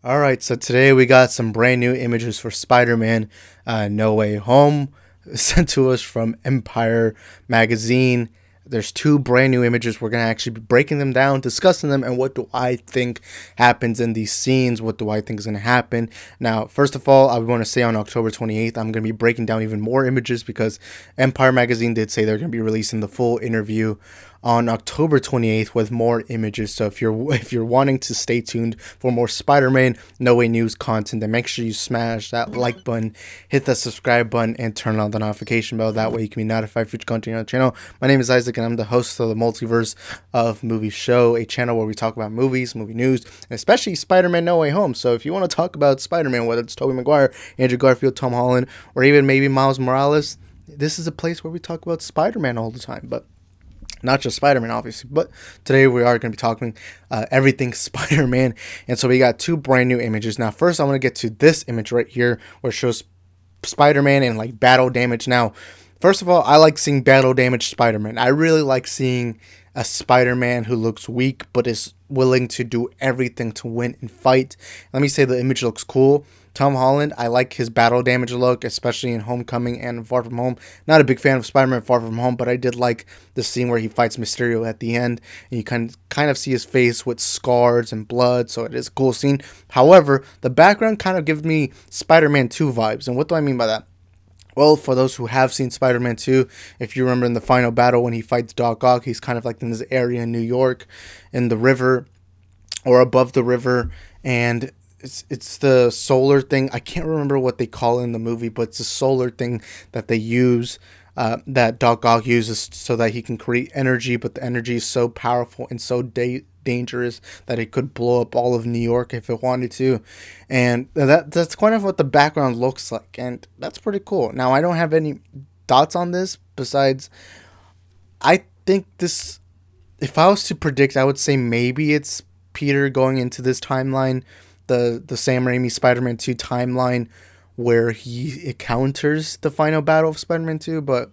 All right, so today we got some brand new images for Spider-Man No Way Home sent to us from Empire Magazine. There's two brand new images. We're going to actually be breaking them down, discussing them, and what do I think happens in these scenes? What do I think is going to happen? Now, first of all, I want to say on October 28th, I'm going to be breaking down even more images because Empire Magazine did say they're going to be releasing the full interview on October 28th with more images. So if you're wanting to stay tuned for more Spider-Man No Way News content, then make sure you smash that like button, hit that subscribe button, and turn on the notification bell. That way you can be notified for future content on the channel. My name is Isaac, and I'm the host of the Multiverse of Movie Show, a channel where we talk about movies, movie news, and especially Spider-Man No Way Home. So if you want to talk about Spider-Man, whether it's Tobey Maguire, Andrew Garfield, Tom Holland, or even maybe Miles Morales, this is a place where we talk about Spider-Man all the time. But not just Spider-Man, obviously, but today we are going to be talking everything Spider-Man. And so we got two brand new images. Now, first I want to get to this image right here where it shows Spider-Man and like battle damage. Now, first of all, I like seeing battle damage Spider-Man. I really like seeing a Spider-Man who looks weak but is willing to do everything to win and fight. Let me say the image looks cool. Tom Holland, I like his battle damage look, especially in Homecoming and Far From Home. Not a big fan of Spider-Man Far From Home, but I did like the scene where he fights Mysterio at the end, and you kind of see his face with scars and blood, so it is a cool scene. However, the background kind of gives me Spider-Man 2 vibes, and what do I mean by that? Well, for those who have seen Spider-Man 2, if you remember in the final battle when he fights Doc Ock, he's kind of like in this area in New York, in the river, or above the river, and it's the solar thing. I can't remember what they call it in the movie, but it's a solar thing that they use, that Doc Ock uses so that he can create energy, but the energy is so powerful and so dangerous that it could blow up all of New York if it wanted to. And that's kind of what the background looks like, and that's pretty cool. Now, I don't have any thoughts on this besides I think this, if I was to predict, I would say maybe it's Peter going into this timeline, the Sam Raimi Spider-Man 2 timeline where he encounters the final battle of Spider-Man 2, but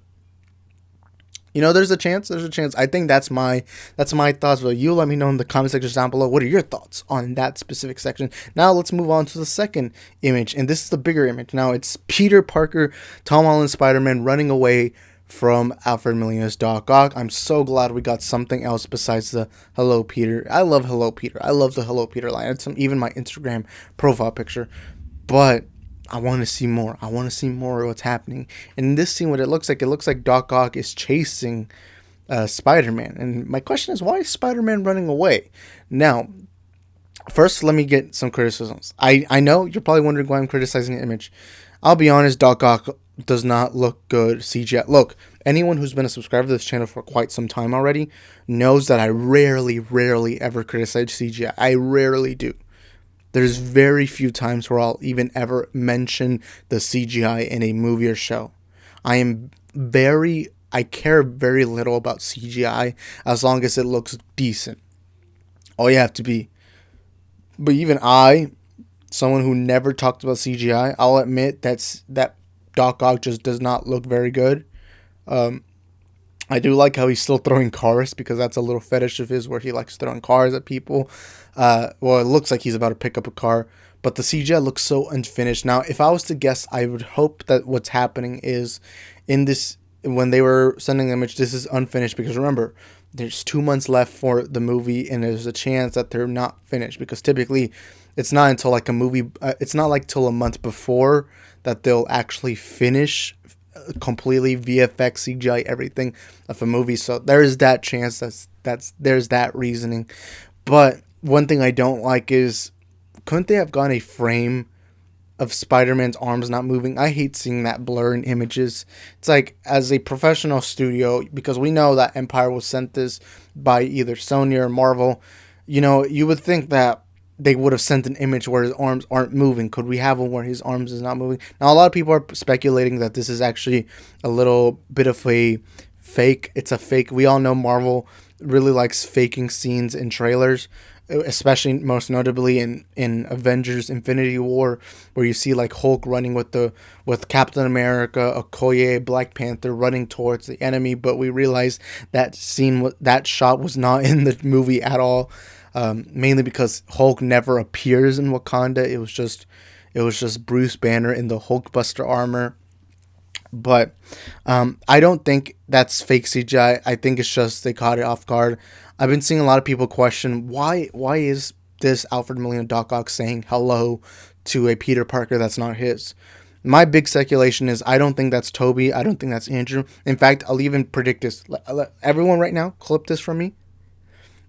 there's a chance. I think that's my thoughts. But you let me know in the comment section down below. What are your thoughts on that specific section? Now let's move on to the second image, and this is the bigger image. Now it's Peter Parker, Tom Holland Spider-Man running away from Alfred Molina's Doc Ock. I'm so glad we got something else besides the Hello Peter. I love Hello Peter. I love the Hello Peter line. It's even my Instagram profile picture. But I want to see more. I want to see more of what's happening. And in this scene, what it looks like Doc Ock is chasing Spider-Man. And my question is, why is Spider-Man running away? Now, first, let me get some criticisms. I know you're probably wondering why I'm criticizing the image. I'll be honest, Doc Ock does not look good CGI. Look, anyone who's been a subscriber to this channel for quite some time already knows that I rarely ever criticize CGI. I rarely do. There's very few times where I'll even ever mention the CGI in a movie or show. I care very little about CGI as long as it looks decent. All you have to be. But even someone who never talked about CGI, I'll admit that Doc Ock just does not look very good. I do like how he's still throwing cars because that's a little fetish of his where he likes throwing cars at people. Well, it looks like he's about to pick up a car, but the CGI looks so unfinished. Now, if I was to guess, I would hope that what's happening is in this, when they were sending the image, this is unfinished because remember, there's 2 months left for the movie and there's a chance that they're not finished because typically it's not until like a movie, it's not like till a month before that they'll actually finish completely VFX, CGI, everything of a movie. So there is that chance. There's that reasoning. But one thing I don't like is, couldn't they have gone a frame of Spider-Man's arms not moving? I hate seeing that blur in images. It's like, as a professional studio, because we know that Empire was sent this by either Sony or Marvel, you would think that they would have sent an image where his arms aren't moving. Could we have one where his arms is not moving? Now, a lot of people are speculating that this is actually a little bit of a fake. It's a fake. We all know Marvel really likes faking scenes in trailers, especially most notably in Avengers Infinity War, where you see like Hulk running with Captain America, Okoye, Black Panther running towards the enemy, but we realize that shot was not in the movie at all. mainly because Hulk never appears in Wakanda. It was just Bruce Banner in the Hulkbuster armor. But I don't think that's fake CGI. I think it's just they caught it off guard. I've been seeing a lot of people question why is this Alfred Molina Doc Ock saying hello to a Peter Parker that's not his. My big speculation is I don't think that's Tobey. I don't think that's Andrew. In fact, I'll even predict this. Everyone right now, clip this from me.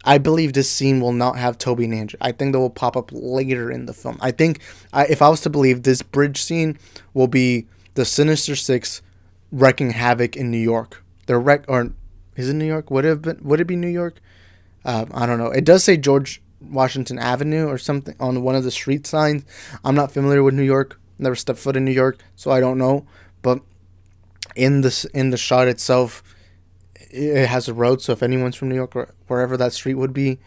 I believe this scene will not have Tobey and Andrew. I think they will pop up later in the film. I think if I was to believe, this bridge scene will be the Sinister Six wrecking havoc in New York. Or is it New York? Would it be New York? I don't know. It does say George Washington Avenue or something on one of the street signs. I'm not familiar with New York. Never stepped foot in New York, so I don't know. But in the shot itself, it has a road. So if anyone's from New York or wherever that street would be,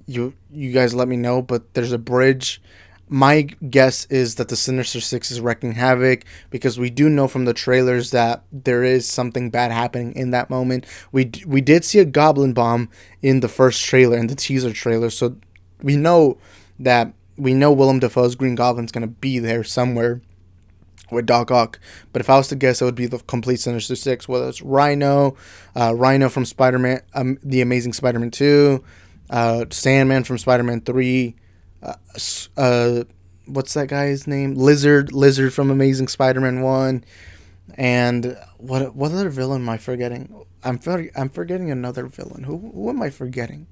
you guys let me know. But there's a bridge. My guess is that the Sinister Six is wrecking havoc, because we do know from the trailers that there is something bad happening in that moment. We did see a goblin bomb in the first trailer, in the teaser trailer, so we know Willem Dafoe's Green Goblin's going to be there somewhere with Doc Ock. But if I was to guess, it would be the complete Sinister Six, whether it's Rhino from Spider-Man, The Amazing Spider-Man 2, Sandman from Spider-Man 3, what's that guy's name? Lizard from Amazing Spider-Man 1, and what other villain am I forgetting? I'm forgetting another villain. Who am I forgetting?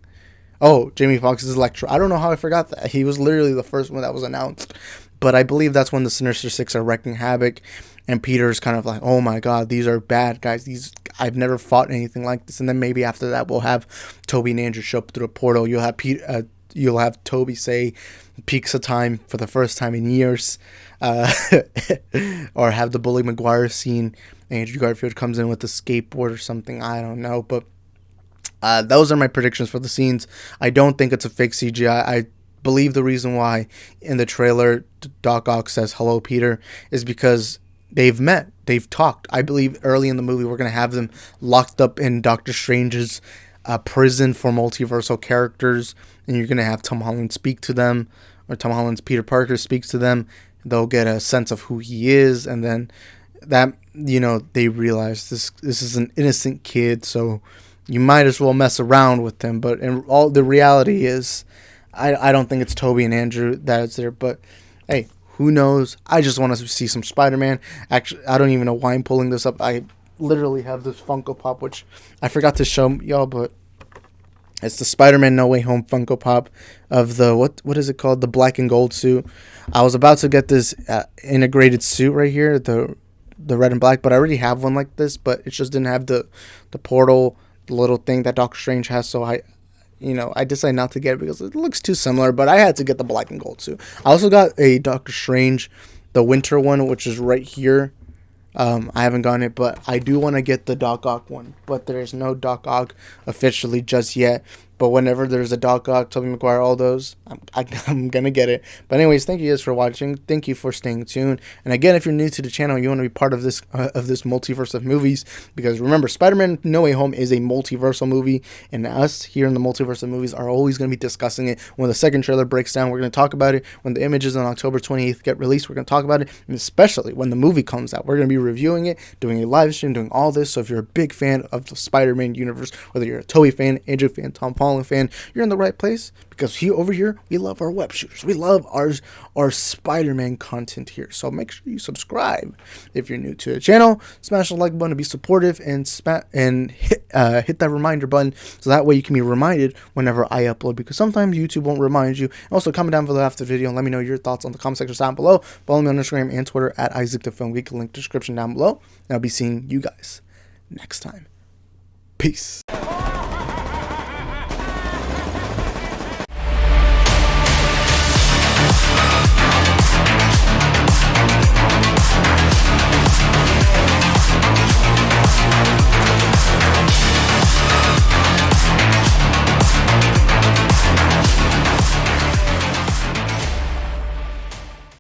Oh, Jamie Foxx's Electro. I don't know how I forgot that. He was literally the first one that was announced. But I believe that's when the Sinister Six are wrecking havoc, and Peter's kind of like, oh my god, these are bad guys. I've never fought anything like this. And then maybe after that, we'll have Tobey and Andrew show up through a portal. You'll have Tobey say pizza time for the first time in years. Or have the Tobey Maguire scene. Andrew Garfield comes in with a skateboard or something. I don't know. But those are my predictions for the scenes. I don't think it's a fake CGI. I believe the reason why in the trailer Doc Ock says hello Peter is because they've met. They've talked. I believe early in the movie we're going to have them locked up in Doctor Strange's prison for multiversal characters, and you're going to have Tom Holland speak to them, or Tom Holland's Peter Parker speaks to them. They'll get a sense of who he is, and then that, they realize this is an innocent kid, so you might as well mess around with him. But all the reality is, I don't think it's Tobey and Andrew that is there. But hey, who knows? I just want to see some Spider-Man. Actually, I don't even know why I'm pulling this up. I literally have this Funko Pop, which I forgot to show y'all, but it's the Spider-Man No Way Home Funko Pop of the, what is it called? The black and gold suit. I was about to get this integrated suit right here, the red and black, but I already have one like this, but it just didn't have the portal, the little thing that Doctor Strange has, so I decided not to get it because it looks too similar, but I had to get the black and gold suit. I also got a Doctor Strange, the winter one, which is right here. I haven't gotten it, but I do want to get the Doc Ock one, but there's no Doc Ock officially just yet. But whenever there's a Doc Ock, Tobey Maguire, all those, I'm going to get it. But anyways, thank you guys for watching. Thank you for staying tuned. And again, if you're new to the channel, you want to be part of this multiverse of movies, because remember, Spider-Man No Way Home is a multiversal movie, and us here in the multiverse of movies are always going to be discussing it. When the second trailer breaks down, we're going to talk about it. When the images on October 28th get released, we're going to talk about it. And especially when the movie comes out, we're going to be reviewing it, doing a live stream, doing all this. So if you're a big fan of the Spider-Man universe, whether you're a Tobey fan, Andrew fan, Tom Holland fan, you're in the right place, because over here we love our web shooters. We love our Spider-Man content here. So make sure you subscribe if you're new to the channel. Smash the like button to be supportive, and hit that reminder button so that way you can be reminded whenever I upload, because sometimes YouTube won't remind you. Also, comment down below after the video and let me know your thoughts on the comment section down below. Follow me on Instagram and Twitter at IsaacTheFilmGeek. Link description down below. And I'll be seeing you guys next time. Peace.